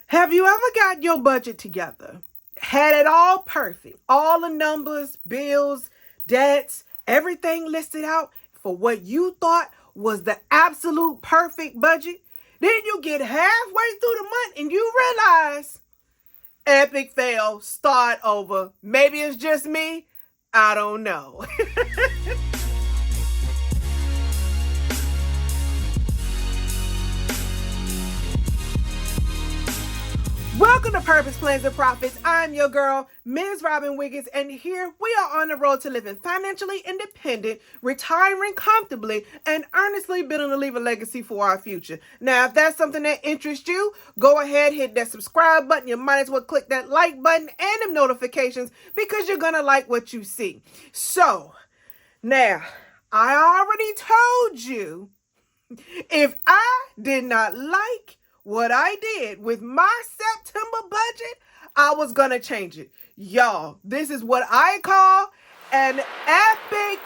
Have you ever got your budget together? Had it all perfect? All the numbers, bills, debts, everything listed out for what you thought was the absolute perfect budget? Then you get halfway through the month and you realize, epic fail, start over. Maybe it's just me. I don't know. Welcome to Purpose Plans and Profits. I'm your girl, Ms. Robin Wiggins, and here we are on the road to living financially independent, retiring comfortably, and earnestly building to leave a legacy for our future. Now, if that's something that interests you, go ahead, hit that subscribe button. You might as well click that like button and the notifications because you're going to like what you see. So, now, I already told you if I did not like what I did with my September budget, I was going to change it. Y'all, this is what I call an epic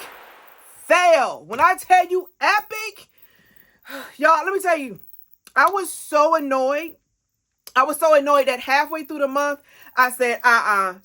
fail. When I tell you epic, y'all, let me tell you, I was so annoyed. I was so annoyed that halfway through the month, I said,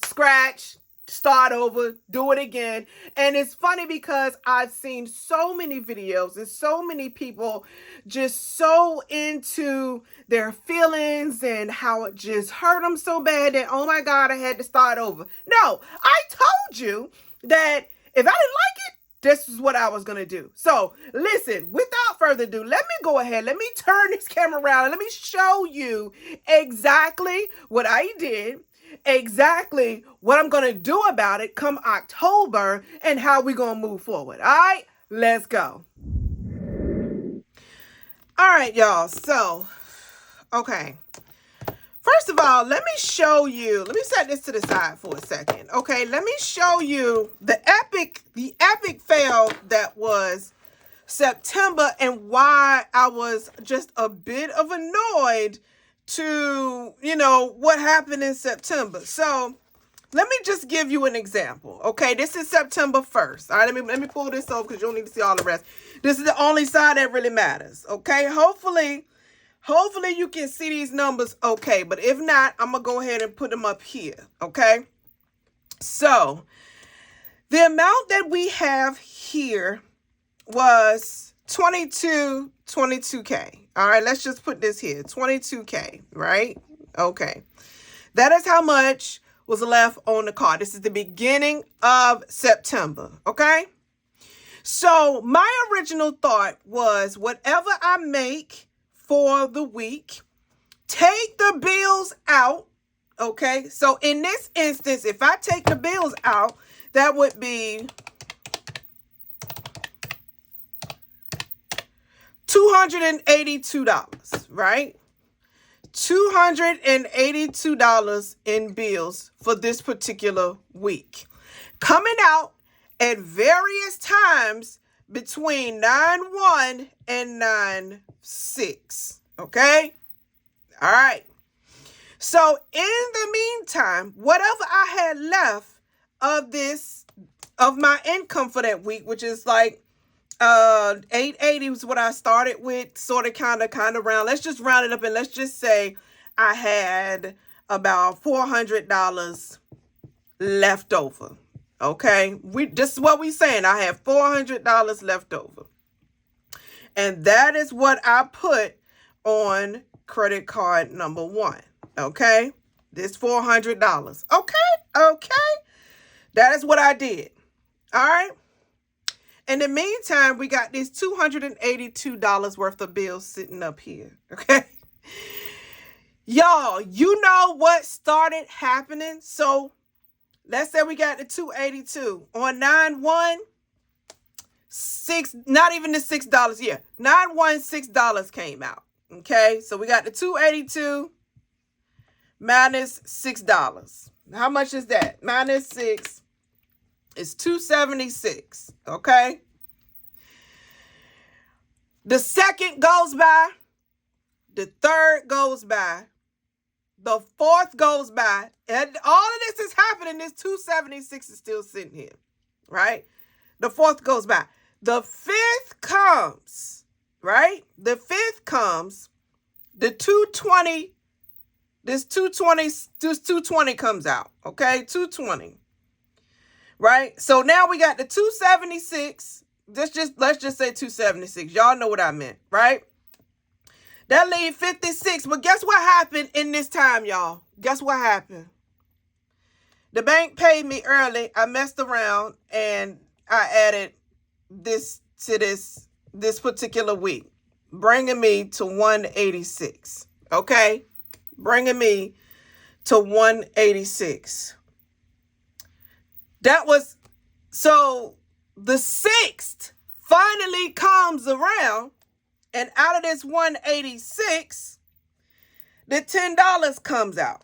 scratch, start over, do it again. And it's funny because I've seen so many videos and so many people just so into their feelings and how it just hurt them so bad that, oh my God, I had to start over. No, I told you that if I didn't like it, this is what I was going to do. So listen, without further ado, let me go ahead. Let me turn this camera around and let me show you exactly what I did, exactly what I'm going to do about it come October, and how we're going to move forward. All right, let's go. All right, y'all. So, okay. First of all, let me show you, let me set this to the side for a second. Okay, let me show you the epic fail that was September and why I was just a bit of annoyed to, what happened in September. So let me just give you an example. Okay, this is September 1st. All right, let me pull this over because you don't need to see all the rest. This is the only side that really matters. Okay, hopefully you can see these numbers okay, but if not, I'm going to go ahead and put them up here, okay? So, the amount that we have here was 22K. All right, let's just put this here, 22K, right? Okay. That is how much was left on the card. This is the beginning of September, okay? So, my original thought was whatever I make for the week, take the bills out, okay? So in this instance, if I take the bills out, that would be $282, right? $282 in bills for this particular week. Coming out at various times between 9/1 and 9/6. Okay? All right. So in the meantime, whatever I had left of my income for that week, which is like 880 was what I started with, sort of kind of round. Let's just round it up and let's just say I had about $400 left over. Okay, this is what we saying. I have $400 left over. And that is what I put on credit card number 1. Okay, this $400. Okay. That is what I did. All right. In the meantime, we got this $282 worth of bills sitting up here. Okay. Y'all, you know what started happening? So let's say we got the 282 on 9/1, not even the $6. Yeah, 9/1, $6 came out. Okay, so we got the 282 minus $6. How much is that? Minus 6 is 276. Okay. The second goes by, the third goes by, the fourth goes by, and all of this is happening. This 276 is still sitting here, right? The fourth goes by. The fifth comes, right? The fifth comes, the 220 This 220 comes out, okay? 220. Right? So now we got the 276. Let's just say 276. Y'all know what I meant, right? That leaves 56. But guess what happened in this time, y'all? Guess what happened? The bank paid me early. I messed around and I added this to this particular week, bringing me to 186. Okay? Bringing me to 186. That was, so the 6th finally comes around, and out of this 186, the $10 comes out.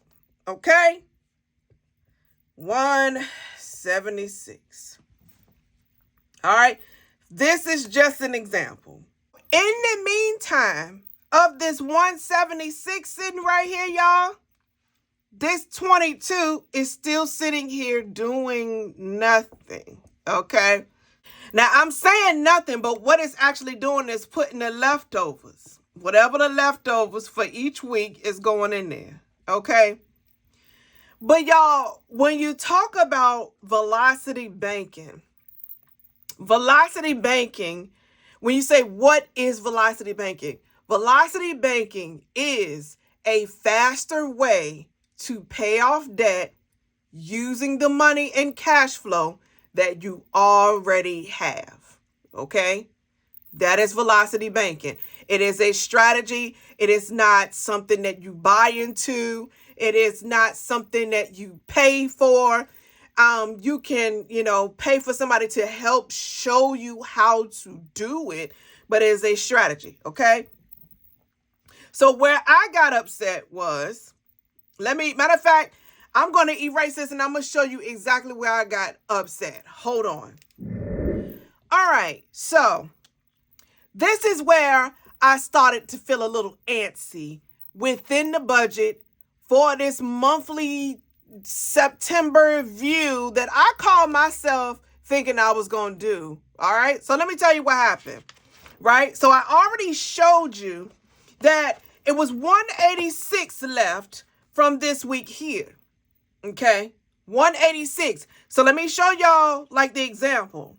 Okay? 176. All right? This is just an example. In the meantime of this 176 sitting right here, y'all, this 22 is still sitting here doing nothing, okay? Now, I'm saying nothing, but what it's actually doing is putting the leftovers. Whatever the leftovers for each week is going in there, okay? But y'all, when you talk about velocity banking, when you say what is velocity banking? Velocity banking is a faster way to pay off debt using the money and cash flow that you already have. Okay? That is velocity banking. It is a strategy. It is not something that you buy into. It is not something that you pay for. You can, pay for somebody to help show you how to do it, but it is a strategy. Okay? So where I got upset was, matter of fact, I'm going to erase this and I'm going to show you exactly where I got upset. Hold on. All right. So this is where I started to feel a little antsy within the budget for this monthly September view that I called myself thinking I was going to do. All right. So let me tell you what happened. Right. So I already showed you that it was 186 left from this week here. Okay, 186. So let me show y'all like the example.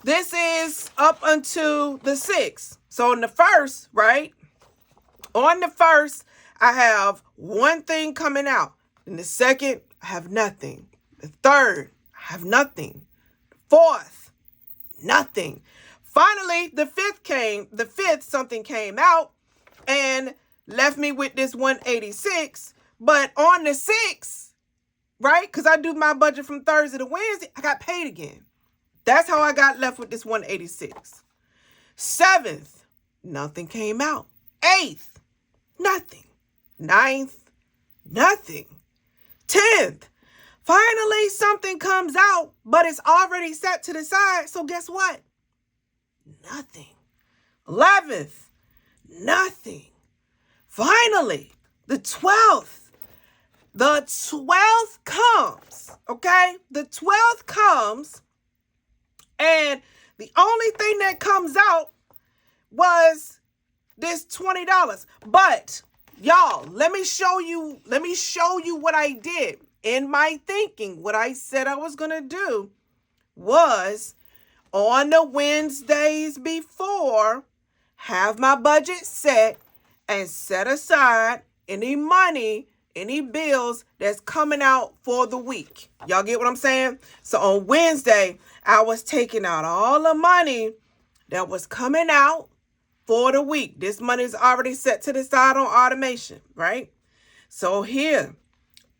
This is up until the 6th. So in the first, right? On the first, I have one thing coming out. In the second, I have nothing. The third, I have nothing. The fourth, nothing. Finally, the 5th, something came out and left me with this 186. But on the 6th, right? Because I do my budget from Thursday to Wednesday, I got paid again. That's how I got left with this 186. 7th, nothing came out. 8th, nothing. 9th, nothing. 10th, finally something comes out, but it's already set to the side. So guess what? Nothing. 11th, nothing. Finally, the 12th. The 12th comes, okay? The 12th comes, and the only thing that comes out was this $20. But y'all, let me show you what I did in my thinking. What I said I was going to do was on the Wednesdays before, have my budget set and set aside any money, any bills that's coming out for the week. Y'all get what I'm saying? So on Wednesday, I was taking out all the money that was coming out for the week. This money is already set to the side on automation, right? So here,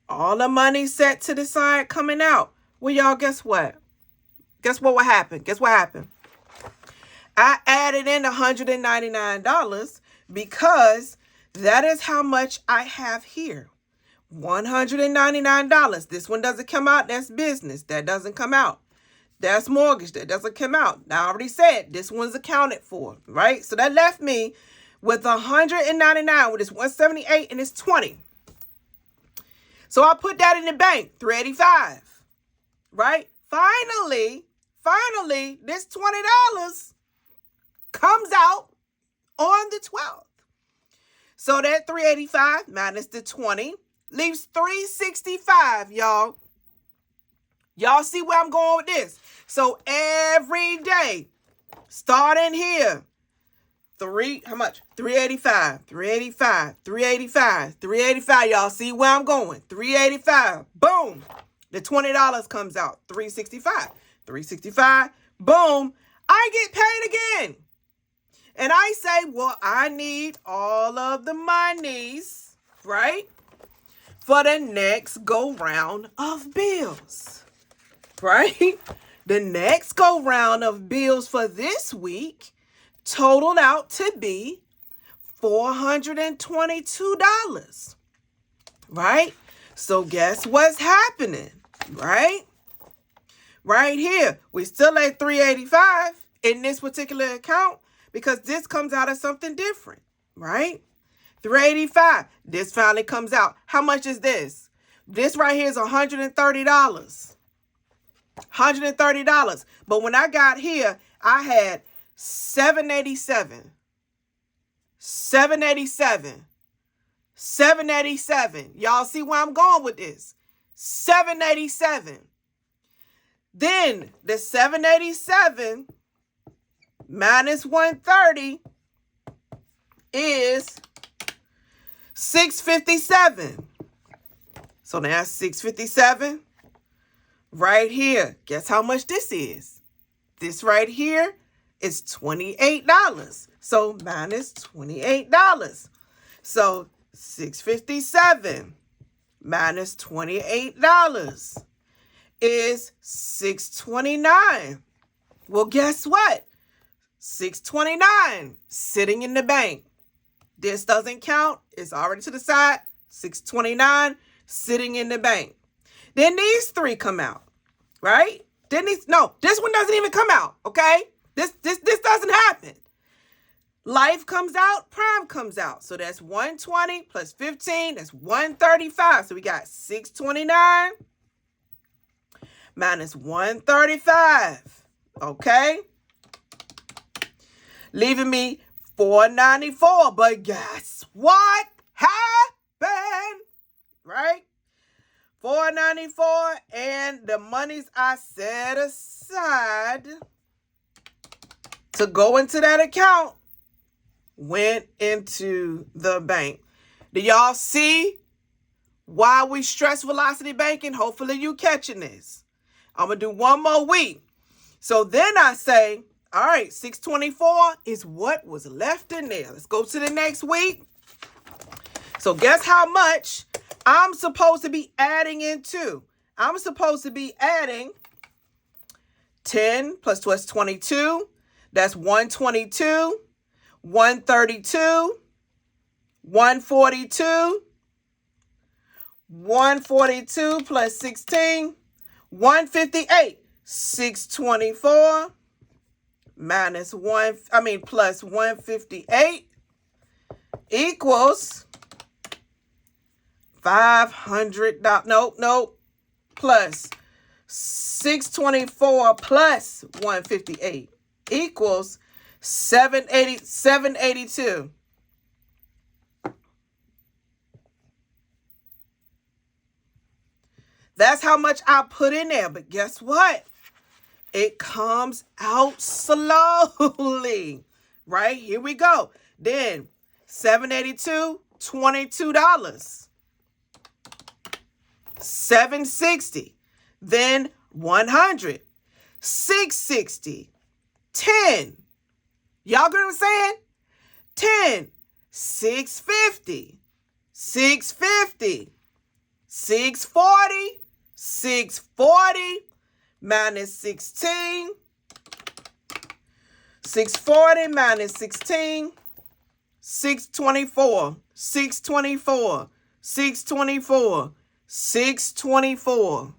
all the money set to the side coming out. Well, y'all, guess what? Guess what happened? Guess what happened? I added in $199 because that is how much I have here. $199. This one doesn't come out. That's business. That doesn't come out. That's mortgage. That doesn't come out. Now, I already said this one's accounted for, right? So that left me with $199, with this $178 and it's $20. So I put that in the bank, $385, right? Finally, this $20 comes out on the 12th. So that 385 minus the 20 leaves 365, y'all. Y'all see where I'm going with this? So every day, starting here, how much? 385, 385, 385, 385. Y'all see where I'm going? 385. Boom. The $20 comes out. 365. 365. Boom. I get paid again. And I say, well, I need all of the monies, right? For the next go round of bills. Right? The next go round of bills for this week totaled out to be $422. Right? So guess what's happening? Right? Right here. We still at 385 in this particular account because this comes out of something different. Right? 385. This finally comes out. How much is this? This right here is $130. $130. But when I got here, I had 787. 787. 787. Y'all see where I'm going with this? 787. Then the 787 minus 130 is 657. So now 657 right here. Guess how much this is? This right here is $28. So minus $28. So 657 minus $28 is 629. Well, guess what? 629 sitting in the bank. This doesn't count. It's already to the side. 629 sitting in the bank. Then these three come out, right? No, this one doesn't even come out, okay? This doesn't happen. Life comes out, prime comes out. So that's 120 plus 15, that's 135. So we got 629 minus 135, okay? Leaving me 494. But guess what happened, right? 494, and the monies I set aside to go into that account went into the bank. Do y'all see why we stress velocity banking? Hopefully you catching this. I'm going to do one more week. So then I say, all right, 624 is what was left in there. Let's go to the next week. So guess how much I'm supposed to be adding into? I'm supposed to be adding 10 plus 22. That's 122, 132, 142, 142 plus 16, 158. 624 plus 158 equals $500. Nope. Plus 624 plus 158 equals 782. That's how much I put in there. But guess what? It comes out slowly. Right? Here we go. Then 782, $22. 760. Then 100. 660. 10. Y'all get what I'm saying? 10. 650. 650. 640. 640 minus 16. 640 minus 16. 624. 624. 624. 624.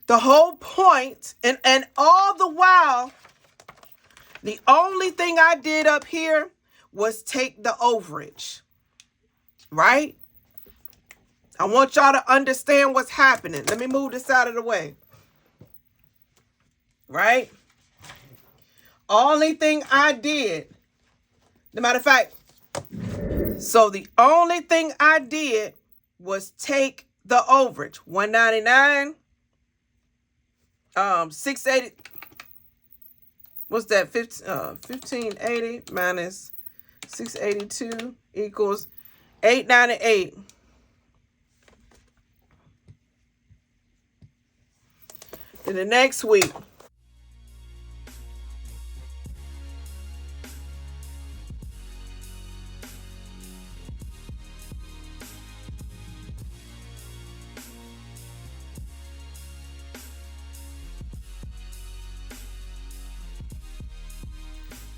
The whole point, and all the while, the only thing I did up here was take the overage, right? I want y'all to understand what's happening. Let me move this out of the way, right? Only thing I did, as a matter of fact, So the only thing I did was take the overage, 199, 680. What's that? 1580 minus 682 equals 898. Then the next week,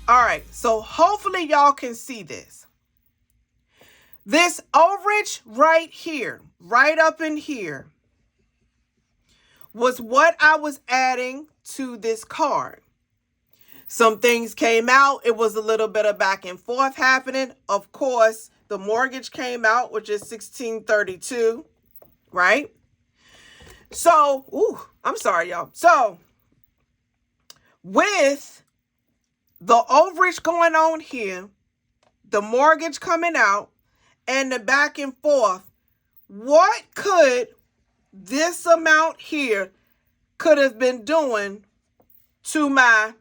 all right, so hopefully y'all can see this. This overage right here, right up in here, was what I was adding to this card. Some things came out. It was a little bit of back and forth happening. Of course, the mortgage came out, which is $1,632, right? So, I'm sorry, y'all. So, with the overage going on here, the mortgage coming out, and the back and forth, what could this amount here could have been doing to my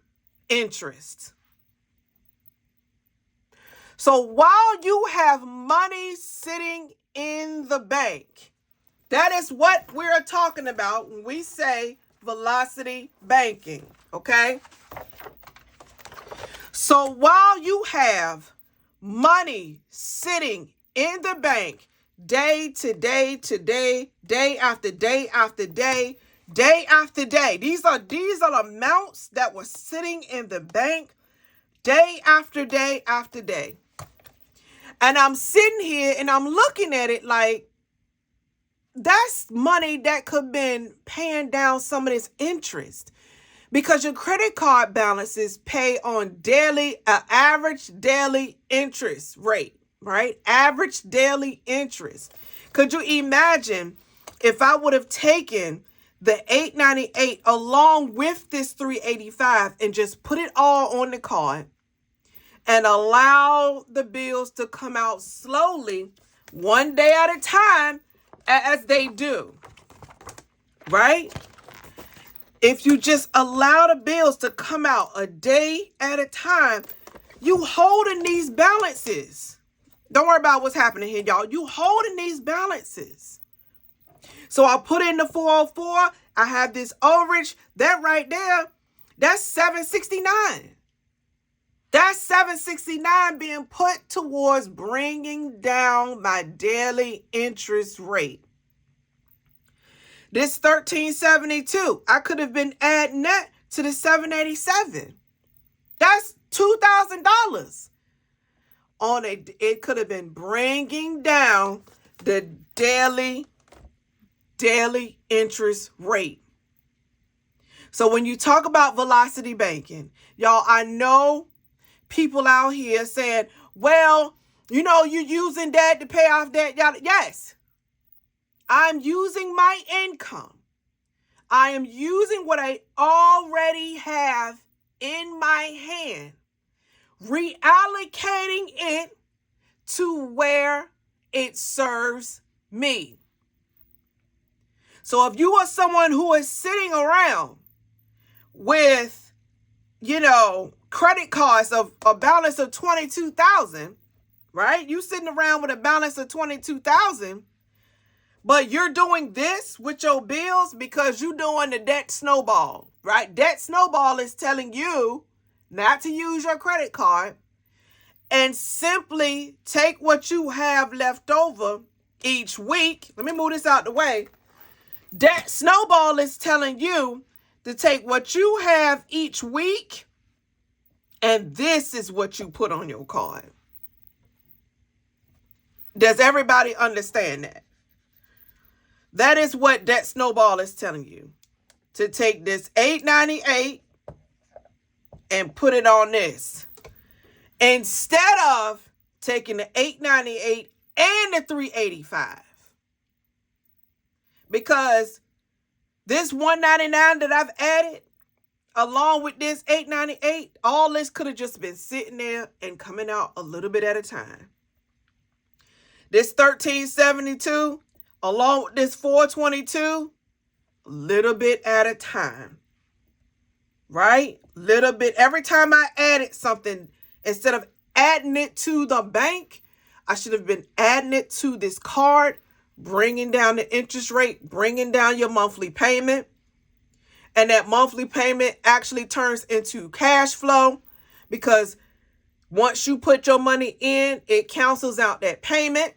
interest? So while you have money sitting in the bank, that is what we're talking about when we say velocity banking, okay? So while you have money sitting in the bank day to day to day, day after day after day, day after day, these are the amounts that were sitting in the bank day after day after day. And I'm sitting here and I'm looking at it like, that's money that could have been paying down some of this interest, because your credit card balances pay on average daily interest rate, right? Average daily interest. Could you imagine if I would have taken the $898 along with this $385 and just put it all on the card and allow the bills to come out slowly, one day at a time, as they do, right? If you just allow the bills to come out a day at a time, you holding these balances. Don't worry about what's happening here, y'all. You holding these balances. So I put in the 404. I have this overage. That right there, that's $769. That's $769 being put towards bringing down my daily interest rate. This $1,372, I could have been adding that to the $787. That's $2,000 on it. It could have been bringing down the daily interest rate. So when you talk about velocity banking, y'all, I know people out here saying, well, you're using that to pay off debt. Yes, I'm using my income. I am using what I already have in my hand, reallocating it to where it serves me. So if you are someone who is sitting around with, credit cards of a balance of $22,000, right? You sitting around with a balance of $22,000, but you're doing this with your bills because you're doing the debt snowball, right? Debt snowball is telling you not to use your credit card and simply take what you have left over each week. Let me move this out the way. Debt snowball is telling you to take what you have each week, and this is what you put on your card. Does everybody understand that? That is what debt snowball is telling you. To take this $898 and put it on this. Instead of taking the $898 and the $385. Because this $199 that I've added, along with this $898, all this could have just been sitting there and coming out a little bit at a time. This 1372, along with this 422, a little bit at a time. Right? Little bit. Every time I added something, instead of adding it to the bank, I should have been adding it to this card, bringing down the interest rate, bringing down your monthly payment. And that monthly payment actually turns into cash flow, because once you put your money in, it cancels out that payment.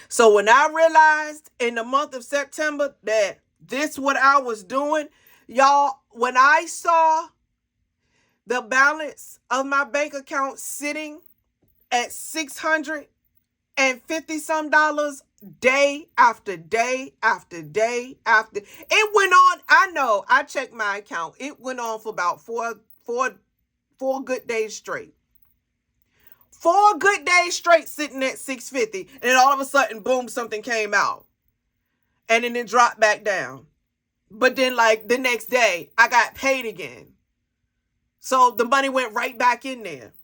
So when I realized in the month of September that this what I was doing, y'all, when I saw the balance of my bank account sitting at $650 some day after day after day after, it went on. I know, I checked my account. It went on for about four good days straight. 4 good days straight sitting at 650, and then all of a sudden, boom, something came out. And then it dropped back down. But then, like, the next day, I got paid again. So the money went right back in there.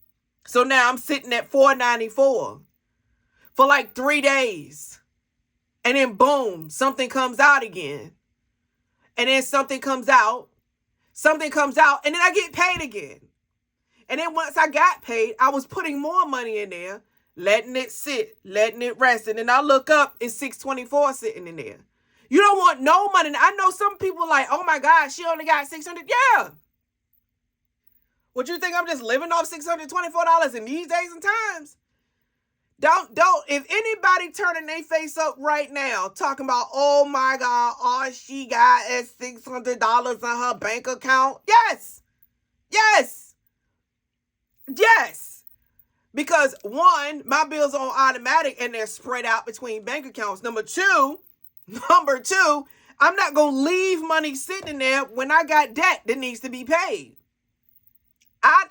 So now I'm sitting at $494 for like 3 days. And then boom, something comes out again. And then something comes out, and then I get paid again. And then once I got paid, I was putting more money in there, letting it sit, letting it rest. And then I look up, it's $624 sitting in there. You don't want no money. I know some people like, oh my God, she only got $600. Yeah. What, you think I'm just living off $624 in these days and times? Don't, if anybody turning their face up right now, talking about, oh my God, all she got is $600 in her bank account. Yes. Because one, my bills are on automatic and they're spread out between bank accounts. Number two, I'm not going to leave money sitting there when I got debt that needs to be paid. I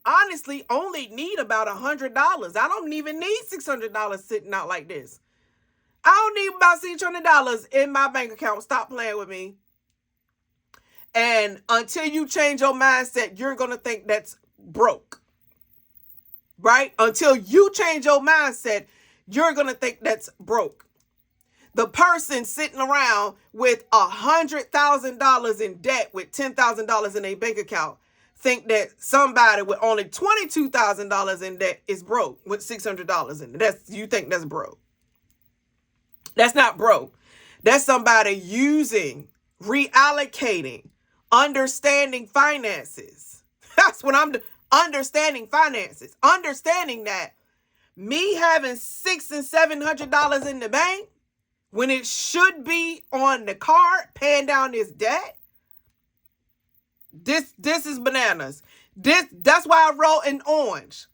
honestly only need about $100. I don't even need $600 sitting out like this. I don't need about $600 in my bank account. Stop playing with me. And until you change your mindset, you're going to think that's broke. Right? Until you change your mindset, you're going to think that's broke. The person sitting around with $100,000 in debt with $10,000 in a bank account think that somebody with only $22,000 in debt is broke with $600 in it. You think that's broke. That's not broke. That's somebody using, reallocating, understanding finances. That's what I'm doing. Understanding finances. Understanding that me having $600 and $700 in the bank when it should be on the card paying down this debt. This is bananas. That's why I wrote in orange.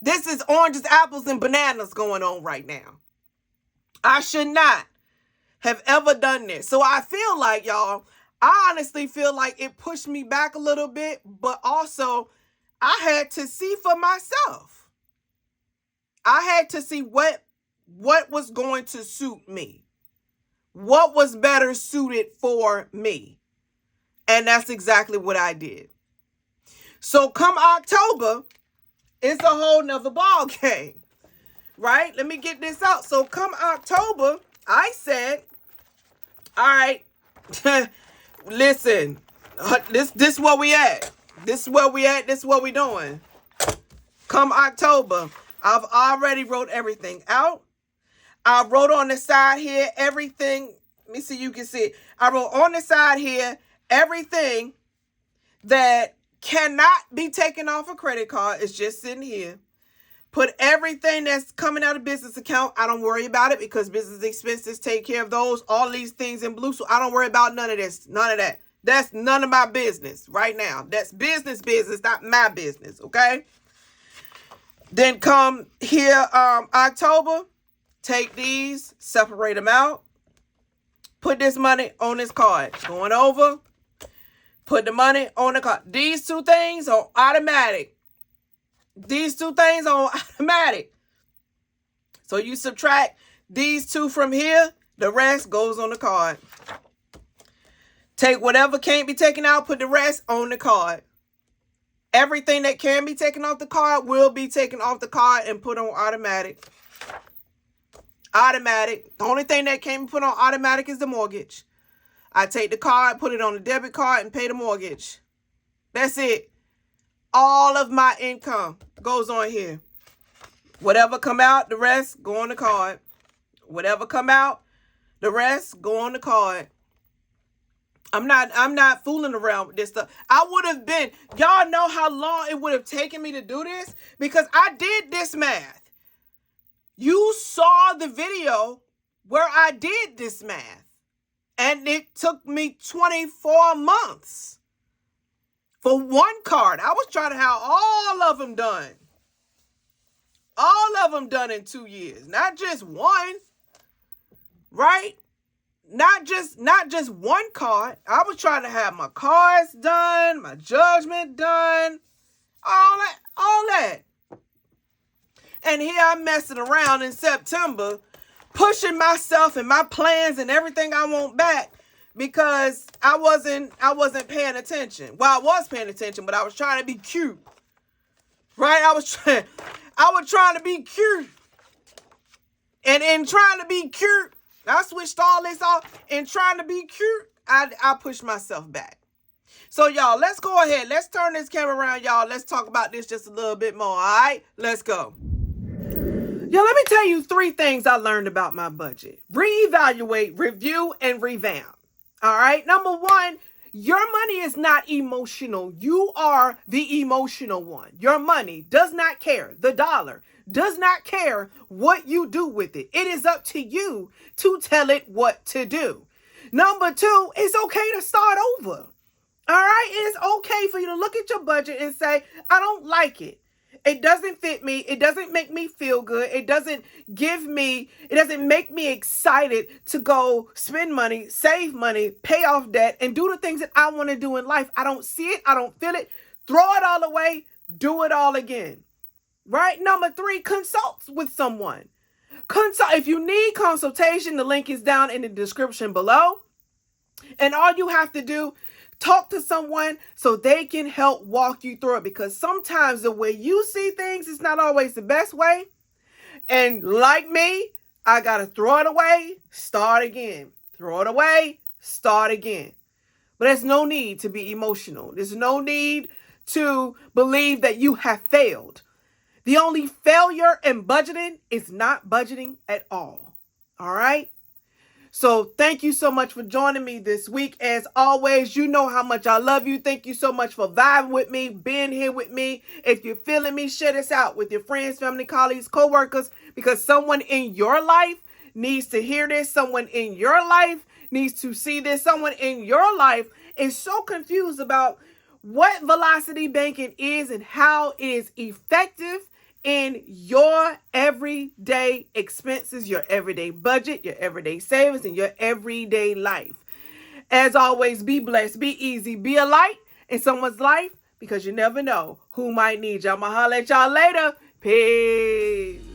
This is oranges, apples, and bananas going on right now. I should not have ever done this. So I feel like, y'all, I honestly feel like it pushed me back a little bit, but also I had to see for myself. I had to see what was going to suit me. What was better suited for me. And that's exactly what I did. So come October, it's a whole nother ball game. Right? Let me get this out. So come October, I said, all right, listen, this where we at. This is where we at. This is what we doing. Come October, I've already wrote everything out. I wrote on the side here everything. Let me see, you can see it. I wrote on the side here everything that cannot be taken off a credit card. It's just sitting here. Put everything that's coming out of business account. I don't worry about it because business expenses take care of those. All these things in blue. So I don't worry about none of this. None of that. That's none of my business right now. That's business, not my business. Okay. Then come here, October, take these, separate them out. Put this money on this card. Going over. Put the money on the card. These two things are automatic. So you subtract these two from here. The rest goes on the card. Take whatever can't be taken out. Put the rest on the card. Everything that can be taken off the card will be taken off the card and put on automatic. Automatic. The only thing that can't be put on automatic is the mortgage. I take the card, put it on the debit card, and pay the mortgage. That's it. All of my income goes on here. Whatever come out, the rest go on the card. Whatever come out, the rest go on the card. I'm not fooling around with this stuff. I would have been, y'all know how long it would have taken me to do this? Because I did this math. You saw the video where I did this math. And it took me 24 months for one card. I was trying to have all of them done. All of them done in 2 years. Not just one. Right? Not just one card. I was trying to have my cards done, my judgment done, all that. And here I'm messing around in September, pushing myself and my plans and everything I want back because I wasn't paying attention. Well, I was paying attention, but I was trying to be cute. Right? I was trying to be cute. And in trying to be cute, I switched all this off, and trying to be cute, I pushed myself back. So, y'all, let's go ahead. Let's turn this camera around, y'all. Let's talk about this just a little bit more, all right? Let's go. Yo, let me tell you 3 things I learned about my budget. Reevaluate, review, and revamp. All right? Number 1, your money is not emotional. You are the emotional one. Your money does not care. The dollar does not care what you do with it. It is up to you to tell it what to do. Number 2, it's okay to start over. All right? It is okay for you to look at your budget and say, I don't like it. It doesn't fit me. It doesn't make me feel good. It doesn't make me excited to go spend money, save money, pay off debt, and do the things that I want to do in life. I don't see it. I don't feel it. Throw it all away. Do it all again. Right? Number 3, consult with someone. If you need consultation, the link is down in the description below. And all you have to do, talk to someone so they can help walk you through it, because sometimes the way you see things is not always the best way. And like me, I got to throw it away, start again. Throw it away, start again. But there's no need to be emotional. There's no need to believe that you have failed. The only failure in budgeting is not budgeting at all. All right? So thank you so much for joining me this week. As always, you know how much I love you. Thank you so much for vibing with me, being here with me. If you're feeling me, share this out with your friends, family, colleagues, co-workers, because someone in your life needs to hear this. Someone in your life needs to see this. Someone in your life is so confused about what velocity banking is and how it is effective in your everyday expenses, your everyday budget, your everyday savings, and your everyday life. As always, be blessed, be easy, be a light in someone's life, because you never know who might need you. I'm going to holler at y'all later. Peace.